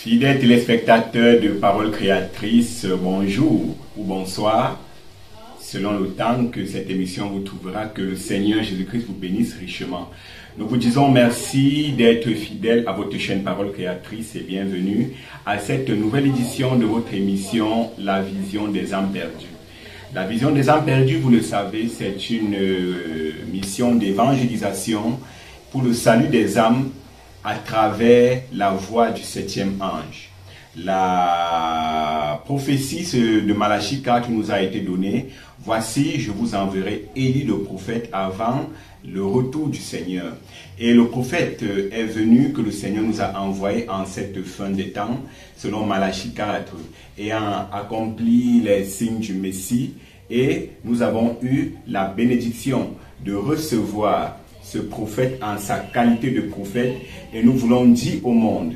Fidèles téléspectateurs de Parole Créatrice, bonjour ou bonsoir, selon le temps que cette émission vous trouvera, que le Seigneur Jésus-Christ vous bénisse richement. Nous vous disons merci d'être fidèles à votre chaîne Parole Créatrice et bienvenue à cette nouvelle édition de votre émission La Vision des âmes perdues. La Vision des âmes perdues, vous le savez, c'est une mission d'évangélisation pour le salut des âmes à travers la voix du septième ange. La prophétie de Malachie 4 nous a été donnée. Voici, je vous enverrai Élie le prophète avant le retour du Seigneur. Et le prophète est venu, que le Seigneur nous a envoyé en cette fin des temps, selon Malachie 4, ayant accompli les signes du Messie. Et nous avons eu la bénédiction de recevoir ce prophète en sa qualité de prophète. Et nous voulons dire au monde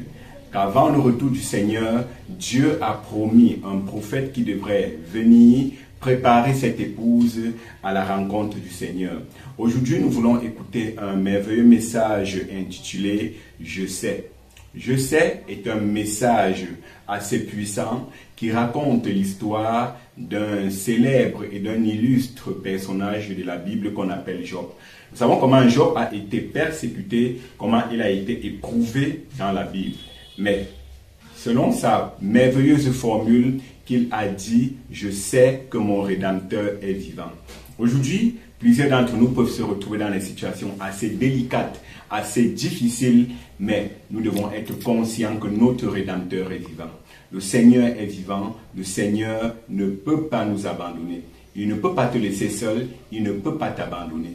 qu'avant le retour du Seigneur, Dieu a promis un prophète qui devrait venir préparer cette épouse à la rencontre du Seigneur. Aujourd'hui, nous voulons écouter un merveilleux message intitulé « Je sais ». « Je sais » est un message assez puissant qui raconte l'histoire d'un célèbre et d'un illustre personnage de la Bible qu'on appelle Job. Nous savons comment Job a été persécuté, comment il a été éprouvé dans la Bible. Mais selon sa merveilleuse formule qu'il a dit, je sais que mon Rédempteur est vivant. Aujourd'hui, plusieurs d'entre nous peuvent se retrouver dans des situations assez délicates, assez difficiles, mais nous devons être conscients que notre Rédempteur est vivant. Le Seigneur est vivant, le Seigneur ne peut pas nous abandonner. Il ne peut pas te laisser seul, il ne peut pas t'abandonner.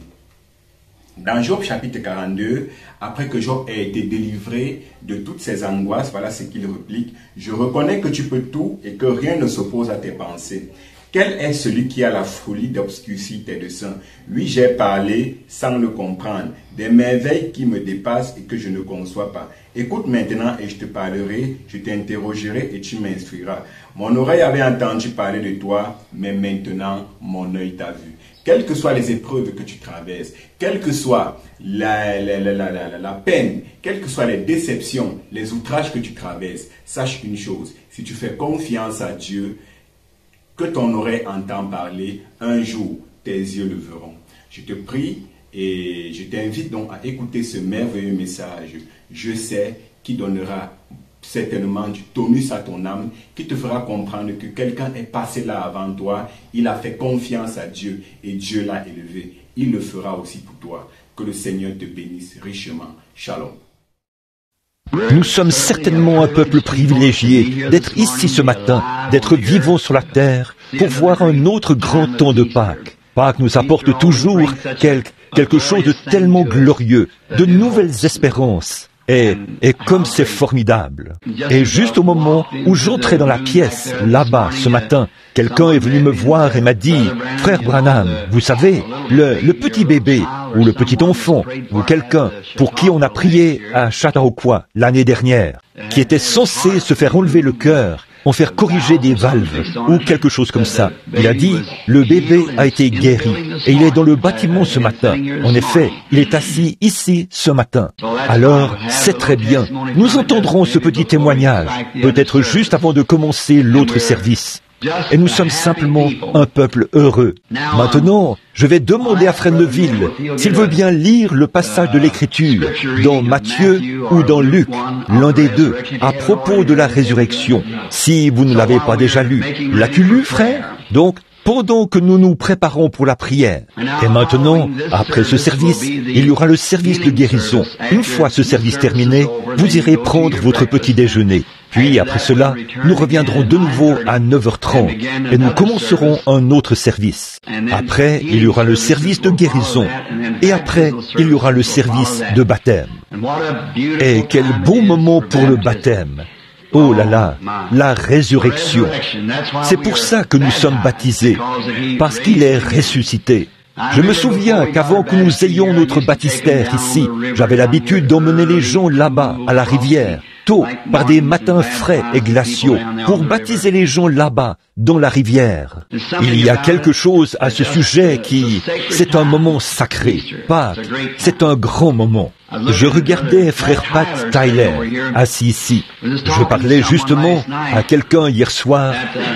Dans Job chapitre 42, après que Job ait été délivré de toutes ses angoisses, voilà ce qu'il réplique. « Je reconnais que tu peux tout et que rien ne s'oppose à tes pensées. Quel est celui qui a la folie d'obscurcir tes desseins? Oui, j'ai parlé sans le comprendre, des merveilles qui me dépassent et que je ne conçois pas. Écoute maintenant et je te parlerai, je t'interrogerai et tu m'instruiras. Mon oreille avait entendu parler de toi, mais maintenant mon œil t'a vu. » Quelles que soient les épreuves que tu traverses, quelle que soit la peine, quelles que soient les déceptions, les outrages que tu traverses, sache une chose, si tu fais confiance à Dieu, que ton oreille entend parler, un jour tes yeux le verront. Je te prie et je t'invite donc à écouter ce merveilleux message. Je sais qui donnera certainement du tonus à ton âme, qui te fera comprendre que quelqu'un est passé là avant toi, il a fait confiance à Dieu et Dieu l'a élevé. Il le fera aussi pour toi. Que le Seigneur te bénisse richement. Shalom. Nous sommes certainement un peuple privilégié d'être ici ce matin, d'être vivants sur la terre pour voir un autre grand temps de Pâques. Pâques nous apporte toujours quelque chose de tellement glorieux, de nouvelles espérances. Et comme c'est formidable. Et juste au moment où j'entrais dans la pièce, là-bas, ce matin, quelqu'un est venu me voir et m'a dit, « Frère Branham, vous savez, le petit bébé, ou le petit enfant, ou quelqu'un pour qui on a prié à Chautauqua l'année dernière, qui était censé se faire enlever le cœur, en faire corriger des valves, ou quelque chose comme ça. Il a dit, le bébé a été guéri, et il est dans le bâtiment ce matin. En effet, il est assis ici ce matin. Alors, c'est très bien. Nous entendrons ce petit témoignage, peut-être juste avant de commencer l'autre service. Et nous sommes simplement un peuple heureux. Maintenant, je vais demander à Frère Neville s'il veut bien lire le passage de l'Écriture dans Matthieu ou dans Luc, l'un des deux, à propos de la résurrection. Si vous ne l'avez pas déjà lu, l'as-tu lu, frère? Donc, pendant que nous nous préparons pour la prière. Et maintenant, après ce service, il y aura le service de guérison. Une fois ce service terminé, vous irez prendre votre petit déjeuner. Puis, après cela, nous reviendrons de nouveau à 9h30 et nous commencerons un autre service. Après, il y aura le service de guérison. Et après, il y aura le service de baptême. Et quel bon moment pour le baptême! Oh là là, la résurrection. C'est pour ça que nous sommes baptisés, parce qu'il est ressuscité. Je me souviens qu'avant que nous ayons notre baptistère ici, j'avais l'habitude d'emmener les gens là-bas, à la rivière, tôt, par des matins frais et glaciaux, pour baptiser les gens là-bas, dans la rivière. Il y a quelque chose à ce sujet c'est un moment sacré. Pâques, c'est un grand moment. Je regardais frère Pat Tyler, assis ici. Je parlais justement à quelqu'un hier soir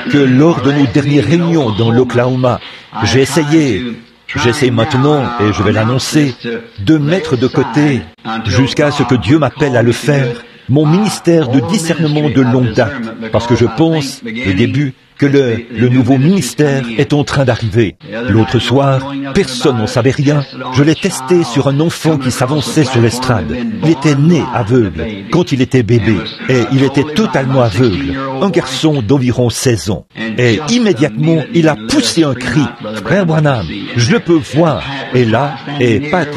que lors de nos dernières réunions dans l'Oklahoma, j'essaie maintenant, et je vais l'annoncer, de mettre de côté, jusqu'à ce que Dieu m'appelle à le faire, mon ministère de discernement de longue date, parce que je pense, au début, que le nouveau ministère est en train d'arriver. L'autre soir, personne n'en savait rien. Je l'ai testé sur un enfant qui s'avançait sur l'estrade. Il était né aveugle quand il était bébé, et il était totalement aveugle, un garçon d'environ 16 ans. Et immédiatement, il a poussé un cri. « Frère Branham, je le peux voir !» Et là, Pat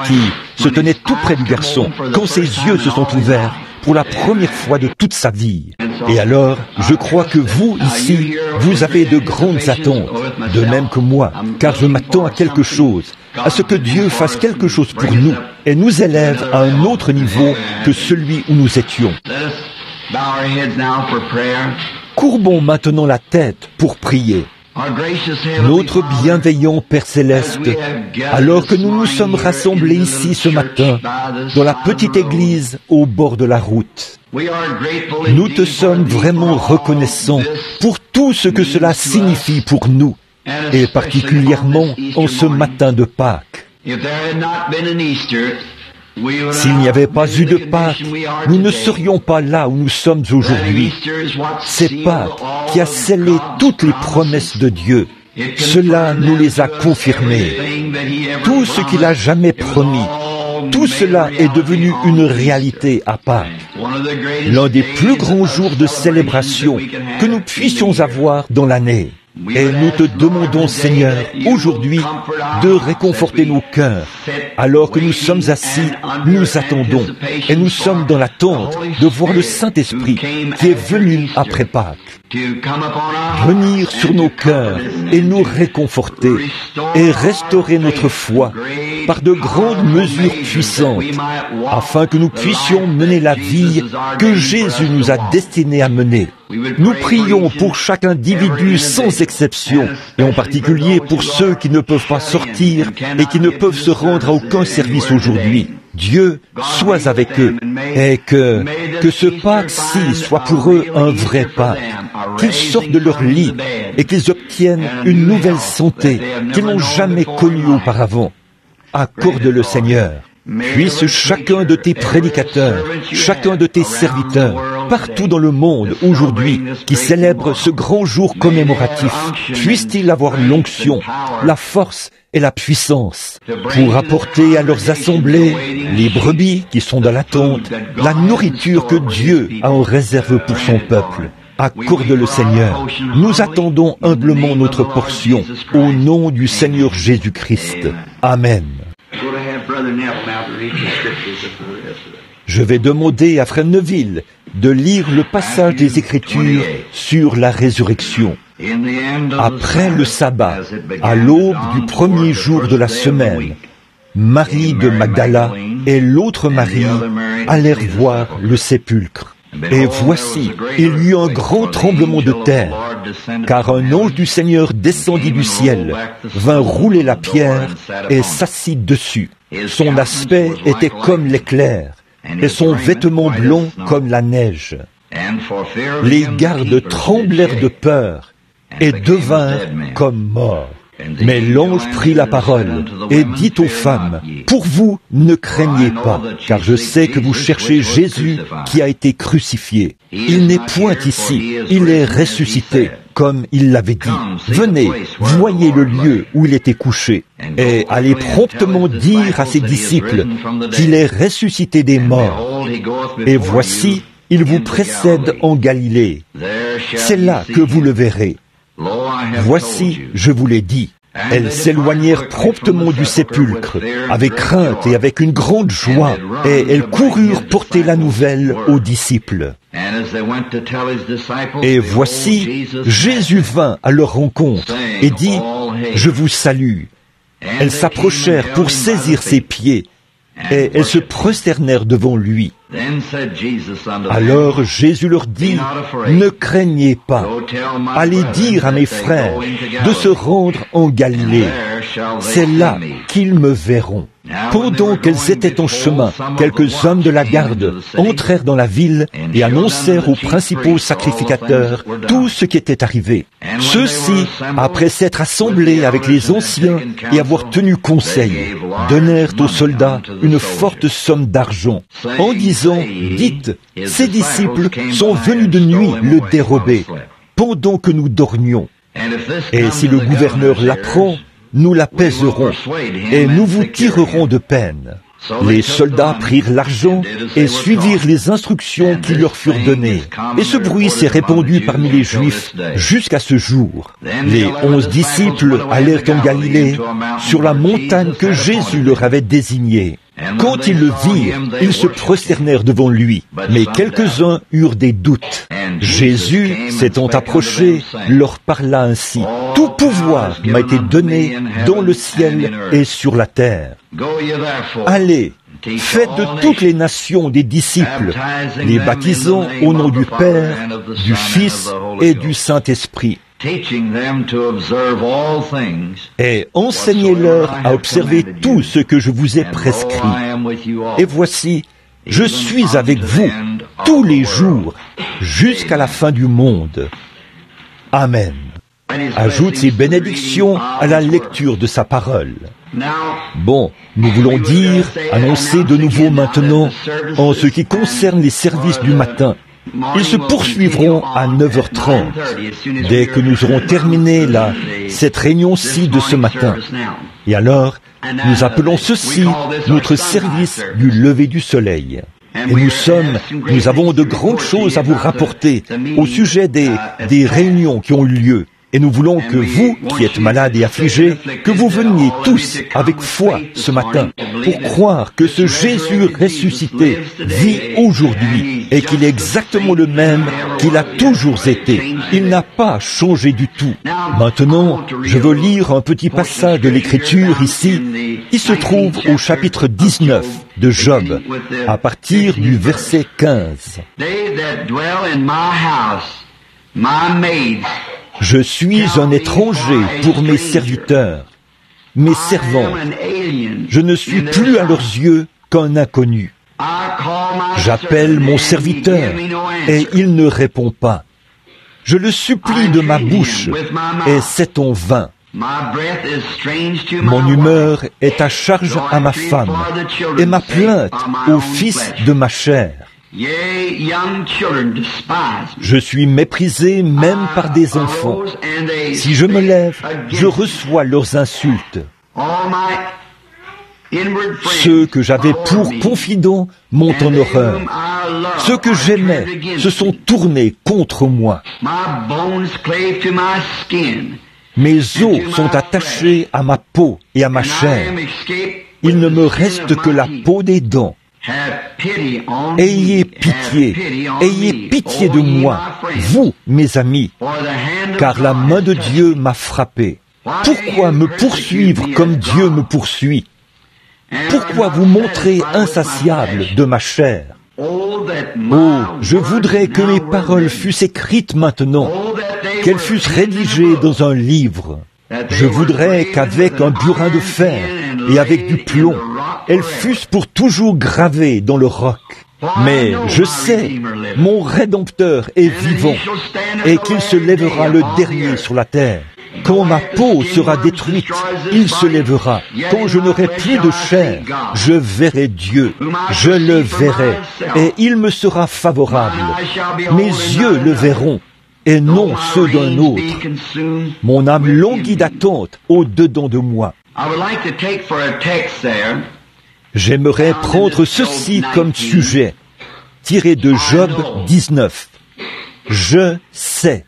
qui se tenait tout près du garçon, quand ses yeux se sont ouverts pour la première fois de toute sa vie. Et alors, je crois que vous, ici, vous avez de grandes attentes, de même que moi, car je m'attends à quelque chose, à ce que Dieu fasse quelque chose pour nous et nous élève à un autre niveau que celui où nous étions. Courbons maintenant la tête pour prier. Notre bienveillant Père Céleste, alors que nous nous sommes rassemblés ici ce matin, dans la petite église au bord de la route, nous te sommes vraiment reconnaissants pour tout ce que cela signifie pour nous, et particulièrement en ce matin de Pâques. S'il n'y avait pas eu de Pâques, nous ne serions pas là où nous sommes aujourd'hui. C'est Pâques qui a scellé toutes les promesses de Dieu. Cela nous les a confirmées. Tout ce qu'il a jamais promis, tout cela est devenu une réalité à Pâques. L'un des plus grands jours de célébration que nous puissions avoir dans l'année. Et nous te demandons, Seigneur, aujourd'hui, de réconforter nos cœurs. Alors que nous sommes assis, nous attendons, et nous sommes dans l'attente de voir le Saint-Esprit qui est venu après Pâques, venir sur nos cœurs et nous réconforter et restaurer notre foi par de grandes mesures puissantes, afin que nous puissions mener la vie que Jésus nous a destinée à mener. Nous prions pour chaque individu sans exception, et en particulier pour ceux qui ne peuvent pas sortir et qui ne peuvent se rendre à aucun service aujourd'hui. Dieu, sois avec eux, et que ce Pâques-ci soit pour eux un vrai Pâques, qu'ils sortent de leur lit et qu'ils obtiennent une nouvelle santé qu'ils n'ont jamais connue auparavant. Accorde-le, Seigneur. Puisse chacun de tes prédicateurs, chacun de tes serviteurs, partout dans le monde aujourd'hui, qui célèbre ce grand jour commémoratif, puisse-t-il avoir l'onction, la force et la puissance pour apporter à leurs assemblées les brebis qui sont dans l'attente, la nourriture que Dieu a en réserve pour son peuple. Accorde-le, Seigneur. Nous attendons humblement notre portion au nom du Seigneur Jésus-Christ. Amen. Je vais demander à Frère Neville de lire le passage des Écritures sur la résurrection. Après le sabbat, à l'aube du premier jour de la semaine, Marie de Magdala et l'autre Marie allèrent voir le sépulcre. Et voici, il y eut un grand tremblement de terre, car un ange du Seigneur descendit du ciel, vint rouler la pierre et s'assit dessus. Son aspect était comme l'éclair, et son vêtement blond comme la neige. Les gardes tremblèrent de peur et devinrent comme morts. Mais l'ange prit la parole et dit aux femmes, « Pour vous, ne craignez pas, car je sais que vous cherchez Jésus qui a été crucifié. Il n'est point ici, il est ressuscité, comme il l'avait dit. Venez, voyez le lieu où il était couché, et allez promptement dire à ses disciples qu'il est ressuscité des morts. Et voici, il vous précède en Galilée. C'est là que vous le verrez. Voici, je vous l'ai dit. » Elles s'éloignèrent promptement du sépulcre, avec crainte et avec une grande joie, et elles coururent porter la nouvelle aux disciples. Et voici, Jésus vint à leur rencontre et dit, « Je vous salue. » Elles s'approchèrent pour saisir ses pieds, et elles se prosternèrent devant lui. Alors Jésus leur dit, ne craignez pas, allez dire à mes frères de se rendre en Galilée, c'est là qu'ils me verront. Pendant qu'elles étaient en chemin, quelques hommes de la garde entrèrent dans la ville et annoncèrent aux principaux sacrificateurs tout ce qui était arrivé. Ceux-ci, après s'être assemblés avec les anciens et avoir tenu conseil, donnèrent aux soldats une forte somme d'argent, en disant, dites, ces disciples sont venus de nuit le dérober, pendant que nous dormions. Et si le gouverneur l'apprend, nous l'apaiserons et nous vous tirerons de peine. Les soldats prirent l'argent et suivirent les instructions qui leur furent données. Et ce bruit s'est répandu parmi les Juifs jusqu'à ce jour. Les 11 disciples allèrent en Galilée, sur la montagne que Jésus leur avait désignée. Quand ils le virent, ils se prosternèrent devant lui, mais quelques-uns eurent des doutes. Jésus, s'étant approché, leur parla ainsi. « Tout pouvoir m'a été donné dans le ciel et sur la terre. Allez, faites de toutes les nations des disciples, les baptisant au nom du Père, du Fils et du Saint-Esprit. Et enseignez-leur à observer tout ce que je vous ai prescrit. Et voici, je suis avec vous tous les jours, jusqu'à la fin du monde. Amen. » Ajoute ses bénédictions à la lecture de sa parole. Bon, nous voulons dire, annoncer de nouveau maintenant, en ce qui concerne les services du matin. Ils se poursuivront à 9h30, dès que nous aurons terminé cette réunion-ci de ce matin. Et alors, nous appelons ceci notre service du lever du soleil. Et nous avons de grandes choses à vous rapporter au sujet des réunions qui ont eu lieu. Et nous voulons que vous, qui êtes malades et affligés, que vous veniez tous avec foi ce matin pour croire que ce Jésus ressuscité vit aujourd'hui et qu'il est exactement le même qu'il a toujours été. Il n'a pas changé du tout. Maintenant, je veux lire un petit passage de l'Écriture ici, qui se trouve au chapitre 19 de Job, à partir du verset 15. Je suis un étranger pour mes serviteurs, mes servants. Je ne suis plus à leurs yeux qu'un inconnu. J'appelle mon serviteur et il ne répond pas. Je le supplie de ma bouche et c'est en vain. Mon humeur est à charge à ma femme et ma plainte au fils de ma chair. Je suis méprisé même par des enfants. Si je me lève, je reçois leurs insultes. Ceux que j'avais pour confidents m'ont en horreur. Ceux que j'aimais se sont tournés contre moi. Mes os sont attachés à ma peau et à ma chair. Il ne me reste que la peau des dents. Ayez pitié de moi, vous, mes amis, car la main de Dieu m'a frappé. Pourquoi me poursuivre comme Dieu me poursuit? Pourquoi vous montrer insatiable de ma chair? Oh, je voudrais que mes paroles fussent écrites maintenant, qu'elles fussent rédigées dans un livre. Je voudrais qu'avec un burin de fer et avec du plomb, elles fussent pour toujours gravées dans le roc. Mais je sais, mon Rédempteur est vivant et qu'il se lèvera le dernier sur la terre. Quand ma peau sera détruite, il se lèvera. Quand je n'aurai plus de chair, je verrai Dieu. Je le verrai et il me sera favorable. Mes yeux le verront et non ceux d'un autre. Mon âme languit d'attente au-dedans de moi. J'aimerais prendre ceci comme sujet, tiré de Job 19. Je sais.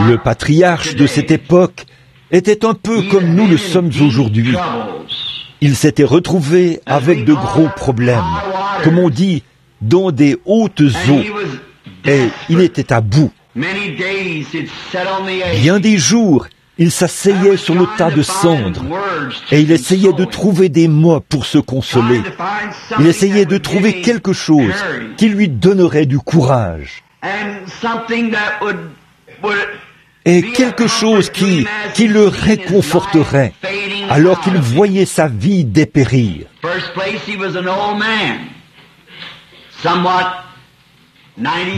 Le patriarche de cette époque était un peu comme nous le sommes aujourd'hui. Il s'était retrouvé avec de gros problèmes, comme on dit, dans des hautes eaux, et il était à bout. Bien des jours, il s'asseyait sur le tas de cendres et il essayait de trouver des mots pour se consoler. Il essayait de trouver quelque chose qui lui donnerait du courage. Et quelque chose qui le réconforterait alors qu'il voyait sa vie dépérir.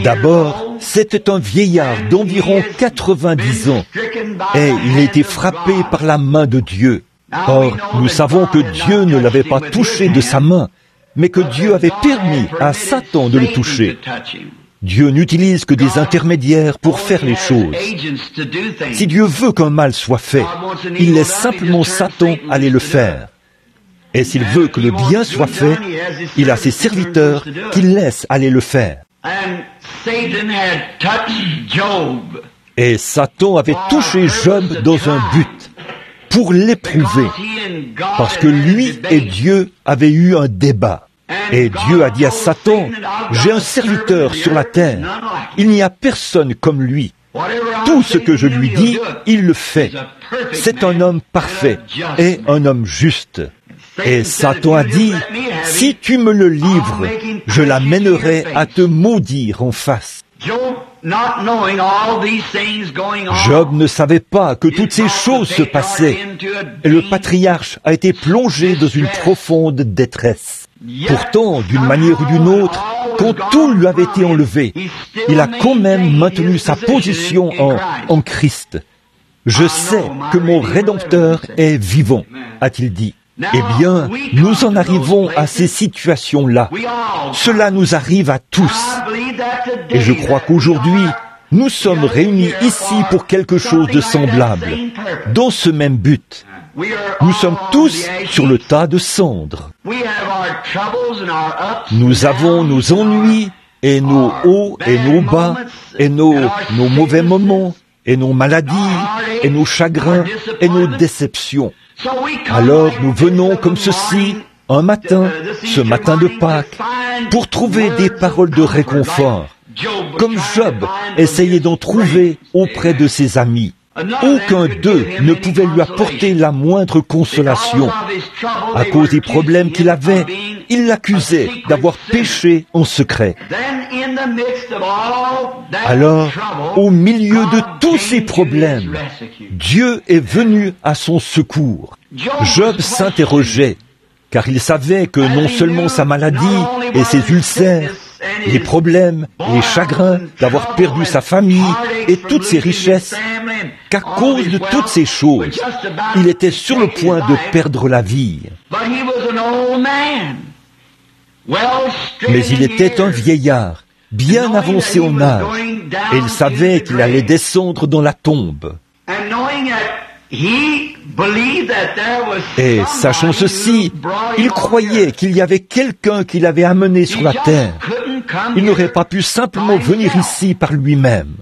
D'abord, c'était un vieillard d'environ 90 ans et il a été frappé par la main de Dieu. Or, nous savons que Dieu ne l'avait pas touché de sa main, mais que Dieu avait permis à Satan de le toucher. Dieu n'utilise que des intermédiaires pour faire les choses. Si Dieu veut qu'un mal soit fait, il laisse simplement Satan aller le faire. Et s'il veut que le bien soit fait, il a ses serviteurs qu'il laisse aller le faire. Et Satan avait touché Job dans un but, pour l'éprouver, parce que lui et Dieu avaient eu un débat. Et Dieu a dit à Satan, « J'ai un serviteur sur la terre, il n'y a personne comme lui. Tout ce que je lui dis, il le fait. C'est un homme parfait et un homme juste. » Et Satan a dit, « Si tu me le livres, je l'amènerai à te maudire en face. » Job ne savait pas que toutes ces choses se passaient, et le patriarche a été plongé dans une profonde détresse. Pourtant, d'une manière ou d'une autre, quand tout lui avait été enlevé, il a quand même maintenu sa position en Christ. « Je sais que mon Rédempteur est vivant », a-t-il dit. Eh bien, nous en arrivons à ces situations-là. Cela nous arrive à tous. Et je crois qu'aujourd'hui, nous sommes réunis ici pour quelque chose de semblable, dans ce même but. Nous sommes tous sur le tas de cendres. Nous avons nos ennuis, et nos hauts et nos bas, et nos mauvais moments, et nos maladies, et nos chagrins, et nos déceptions. Alors nous venons comme ceci, un matin, ce matin de Pâques, pour trouver des paroles de réconfort, comme Job essayait d'en trouver auprès de ses amis. Aucun d'eux ne pouvait lui apporter la moindre consolation. À cause des problèmes qu'il avait, il l'accusait d'avoir péché en secret. Alors, au milieu de tous ces problèmes, Dieu est venu à son secours. Job s'interrogeait, car il savait que non seulement sa maladie et ses ulcères, les problèmes, les chagrins d'avoir perdu sa famille et toutes ses richesses, qu'à cause de toutes ces choses, il était sur le point de perdre la vie. Mais il était un vieillard, bien avancé en âge, et il savait qu'il allait descendre dans la tombe. Et sachant ceci, il croyait qu'il y avait quelqu'un qui l'avait amené sur la terre. Il n'aurait pas pu simplement venir ici par lui-même.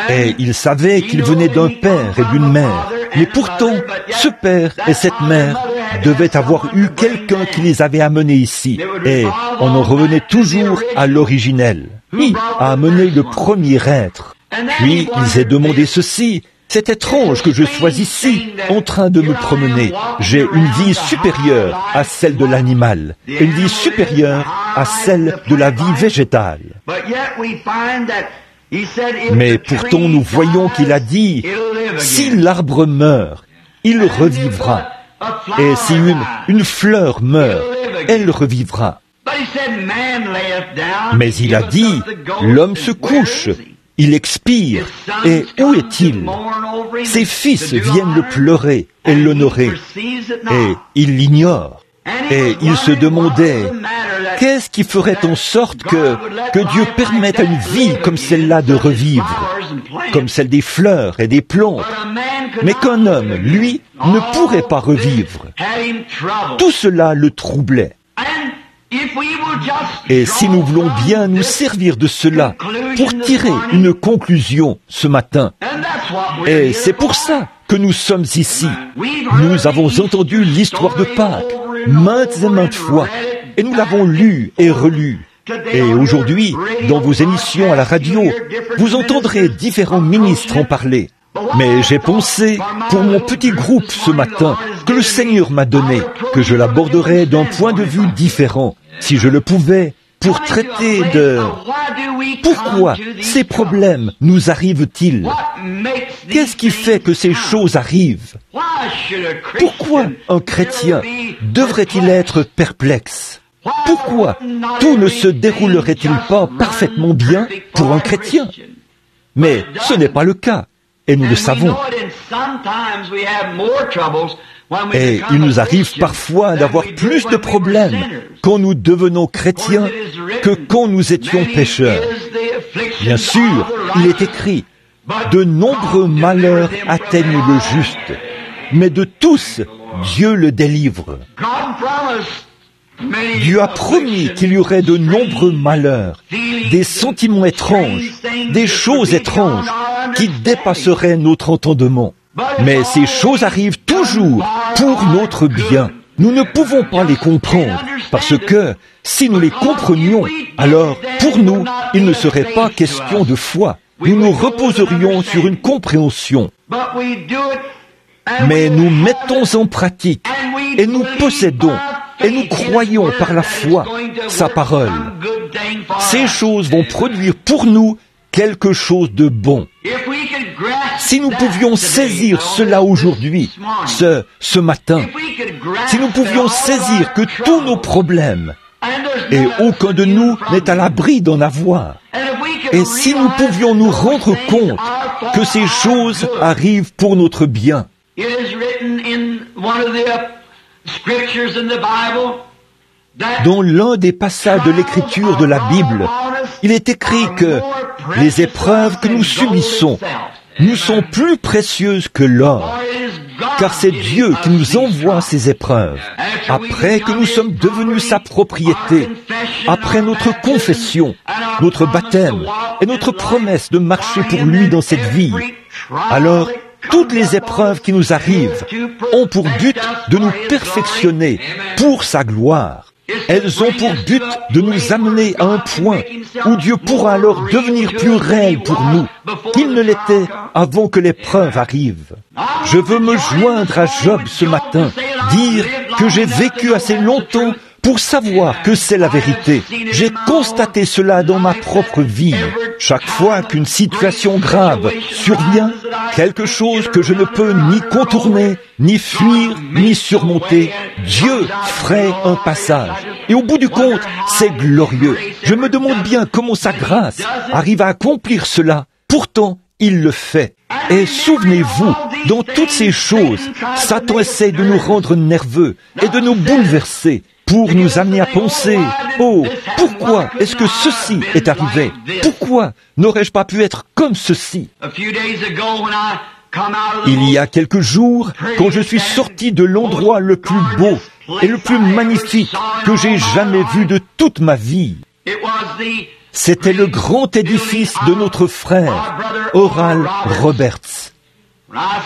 Et il savait qu'il venait d'un père et d'une mère. Mais pourtant, ce père et cette mère devaient avoir eu quelqu'un qui les avait amenés ici. Et on en revenait toujours à l'originel. Qui a amené le premier être? Puis il s'est demandé ceci. C'est étrange que je sois ici, en train de me promener. J'ai une vie supérieure à celle de l'animal, une vie supérieure à celle de la vie végétale. Mais pourtant nous voyons qu'il a dit, si l'arbre meurt, il revivra. Et si une fleur meurt, elle revivra. Mais il a dit, l'homme se couche. Il expire, et où est-il? Ses fils viennent le pleurer et l'honorer, et il l'ignore. Et il se demandait, qu'est-ce qui ferait en sorte que Dieu permette à une vie comme celle-là de revivre, comme celle des fleurs et des plantes, mais qu'un homme, lui, ne pourrait pas revivre. Tout cela le troublait. Et si nous voulons bien nous servir de cela pour tirer une conclusion ce matin, et c'est pour ça que nous sommes ici. Nous avons entendu l'histoire de Pâques maintes et maintes fois, et nous l'avons lu et relu. Et aujourd'hui, dans vos émissions à la radio, vous entendrez différents ministres en parler. Mais j'ai pensé, pour mon petit groupe ce matin, que le Seigneur m'a donné, que je l'aborderais d'un point de vue différent, si je le pouvais, pour traiter de pourquoi ces problèmes nous arrivent-ils? Qu'est-ce qui fait que ces choses arrivent? Pourquoi un chrétien devrait-il être perplexe? Pourquoi tout ne se déroulerait-il pas parfaitement bien pour un chrétien? Mais ce n'est pas le cas, et nous le savons. Et il nous arrive parfois d'avoir plus de problèmes quand nous devenons chrétiens que quand nous étions pécheurs. Bien sûr, il est écrit, de nombreux malheurs atteignent le juste, mais de tous, Dieu le délivre. Dieu a promis qu'il y aurait de nombreux malheurs, des sentiments étranges, des choses étranges qui dépasseraient notre entendement. Mais ces choses arrivent toujours pour notre bien. Nous ne pouvons pas les comprendre, parce que si nous les comprenions, alors pour nous, il ne serait pas question de foi. Nous nous reposerions sur une compréhension. Mais nous mettons en pratique, et nous possédons, et nous croyons par la foi sa parole. Ces choses vont produire pour nous quelque chose de bon. Si nous pouvions saisir cela aujourd'hui, ce matin, si nous pouvions saisir que tous nos problèmes, et aucun de nous n'est à l'abri d'en avoir, et si nous pouvions nous rendre compte que ces choses arrivent pour notre bien. Dans l'un des passages de l'Écriture de la Bible, il est écrit que les épreuves que nous subissons nous sont plus précieuses que l'or, car c'est Dieu qui nous envoie ces épreuves. Après que nous sommes devenus sa propriété, après notre confession, notre baptême et notre promesse de marcher pour lui dans cette vie, alors toutes les épreuves qui nous arrivent ont pour but de nous perfectionner pour sa gloire. Elles ont pour but de nous amener à un point où Dieu pourra alors devenir plus réel pour nous qu'il ne l'était avant que l'épreuve arrive. Je veux me joindre à Job ce matin, dire que j'ai vécu assez longtemps pour savoir que c'est la vérité. J'ai constaté cela dans ma propre vie. Chaque fois qu'une situation grave survient, quelque chose que je ne peux ni contourner, ni fuir, ni surmonter, Dieu ferait un passage. Et au bout du compte, c'est glorieux. Je me demande bien comment sa grâce arrive à accomplir cela. Pourtant, il le fait. Et souvenez-vous, dans toutes ces choses, Satan essaie de nous rendre nerveux et de nous bouleverser pour nous amener à penser, « Oh, pourquoi est-ce que ceci est arrivé? Pourquoi n'aurais-je pas pu être comme ceci ?» Il y a quelques jours, quand je suis sorti de l'endroit le plus beau et le plus magnifique que j'ai jamais vu de toute ma vie, c'était le grand édifice de notre frère, Oral Roberts.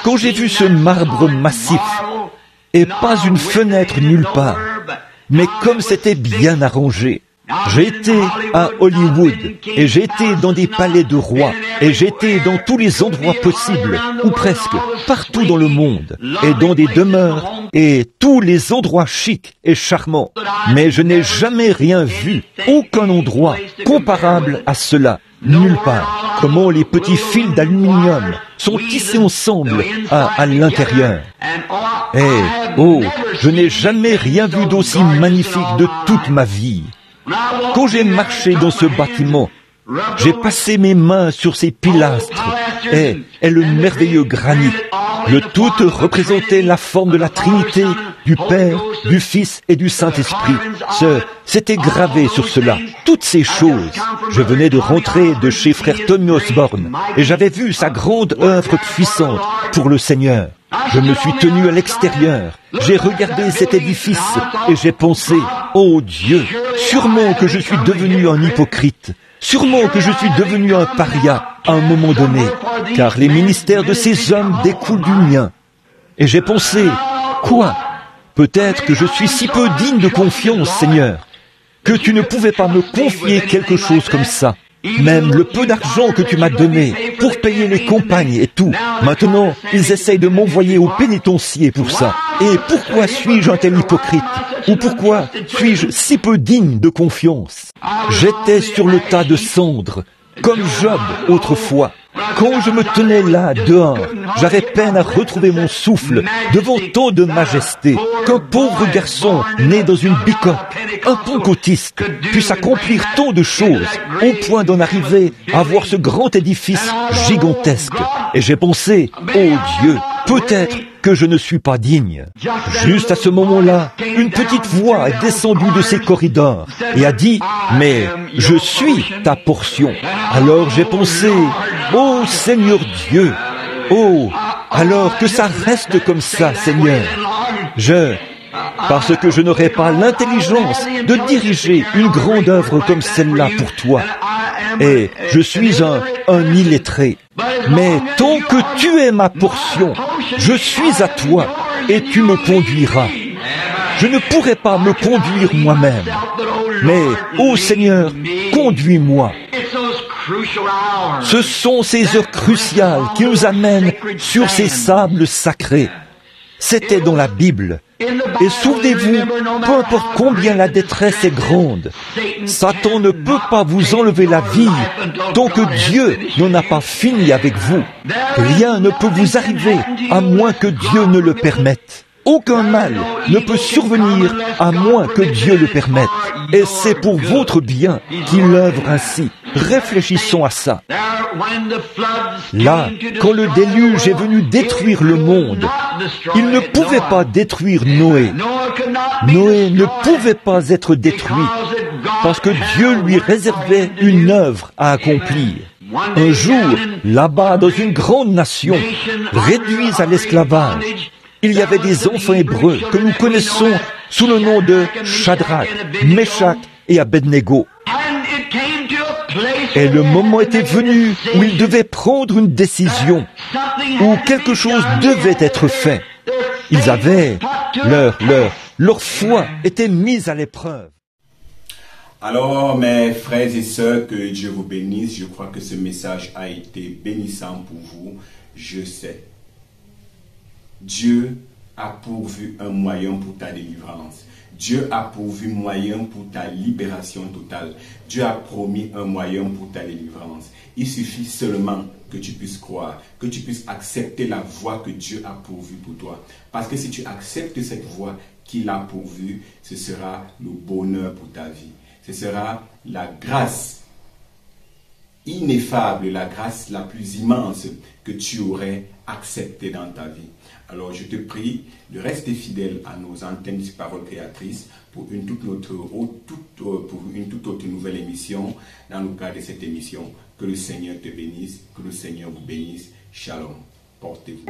Quand j'ai vu ce marbre massif, et pas une fenêtre nulle part, mais comme c'était bien arrangé. J'ai été à Hollywood, et j'ai été dans des palais de rois, et j'ai été dans tous les endroits possibles, ou presque, partout dans le monde, et dans des demeures, et tous les endroits chics et charmants. Mais je n'ai jamais rien vu, aucun endroit comparable à cela, nulle part. Comment les petits fils d'aluminium sont tissés ensemble à l'intérieur. Et, oh, je n'ai jamais rien vu d'aussi magnifique de toute ma vie. Quand j'ai marché dans ce bâtiment, j'ai passé mes mains sur ces pilastres et le merveilleux granit. Le tout représentait la forme de la Trinité, du Père, du Fils et du Saint-Esprit. C'était gravé sur cela, toutes ces choses. Je venais de rentrer de chez frère Tommy Osborne et j'avais vu sa grande œuvre puissante pour le Seigneur. Je me suis tenu à l'extérieur, j'ai regardé cet édifice et j'ai pensé, oh Dieu, sûrement que je suis devenu un hypocrite, sûrement que je suis devenu un paria à un moment donné, car les ministères de ces hommes découlent du mien. Et j'ai pensé, quoi? Peut-être que je suis si peu digne de confiance, Seigneur, que tu ne pouvais pas me confier quelque chose comme ça. Même le peu d'argent que tu m'as donné pour payer les compagnes et tout. Maintenant, ils essayent de m'envoyer au pénitencier pour ça. Et pourquoi suis-je un tel hypocrite? Ou pourquoi suis-je si peu digne de confiance? J'étais sur le tas de cendres, comme Job autrefois. Quand je me tenais là, dehors, j'avais peine à retrouver mon souffle devant tant de majesté, qu'un pauvre garçon né dans une bicoque, un pentecôtiste, puisse accomplir tant de choses, au point d'en arriver à voir ce grand édifice gigantesque. Et j'ai pensé, oh Dieu, peut-être que je ne suis pas digne. Juste à ce moment-là, une petite voix est descendue de ces corridors et a dit, mais je suis ta portion. Alors j'ai pensé, oh Seigneur Dieu, oh, alors que ça reste comme ça, Seigneur. Parce que je n'aurai pas l'intelligence de diriger une grande œuvre comme celle-là pour toi. Et je suis un illettré. Mais tant que tu es ma portion, je suis à toi et tu me conduiras. Je ne pourrai pas me conduire moi-même. Mais, ô Seigneur, conduis-moi. Ce sont ces heures cruciales qui nous amènent sur ces sables sacrés. C'était dans la Bible. Et souvenez-vous, peu importe combien la détresse est grande, Satan ne peut pas vous enlever la vie tant que Dieu n'en a pas fini avec vous. Rien ne peut vous arriver à moins que Dieu ne le permette. Aucun mal ne peut survenir à moins que Dieu le permette. Et c'est pour votre bien qu'il œuvre ainsi. Réfléchissons à ça. Là, quand le déluge est venu détruire le monde, il ne pouvait pas détruire Noé. Noé ne pouvait pas être détruit parce que Dieu lui réservait une œuvre à accomplir. Un jour, là-bas, dans une grande nation, réduite à l'esclavage, il y avait des enfants hébreux que nous connaissons sous le nom de Shadrach, Meshach et Abednego. Et le moment était venu où ils devaient prendre une décision, où quelque chose devait être fait. Ils avaient, leur foi était mise à l'épreuve. Alors, mes frères et sœurs, que Dieu vous bénisse. Je crois que ce message a été bénissant pour vous. Je sais. Dieu a pourvu un moyen pour ta délivrance. Dieu a pourvu un moyen pour ta libération totale. Dieu a promis un moyen pour ta délivrance. Il suffit seulement que tu puisses croire, que tu puisses accepter la voie que Dieu a pourvue pour toi. Parce que si tu acceptes cette voie qu'il a pourvue, ce sera le bonheur pour ta vie. Ce sera la grâce ineffable, la grâce la plus immense que tu aurais acceptée dans ta vie. Alors je te prie de rester fidèle à nos antennes de Parole Créatrice pour une toute autre nouvelle émission. Dans le cadre de cette émission, que le Seigneur te bénisse, que le Seigneur vous bénisse. Shalom. Portez-vous.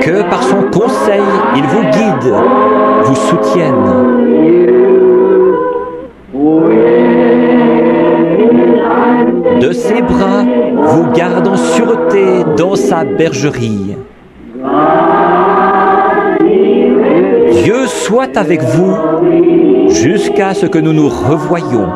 Que par son conseil, il vous guide, vous soutienne. De ses bras vous garde en sûreté dans sa bergerie. Dieu soit avec vous jusqu'à ce que nous nous revoyions.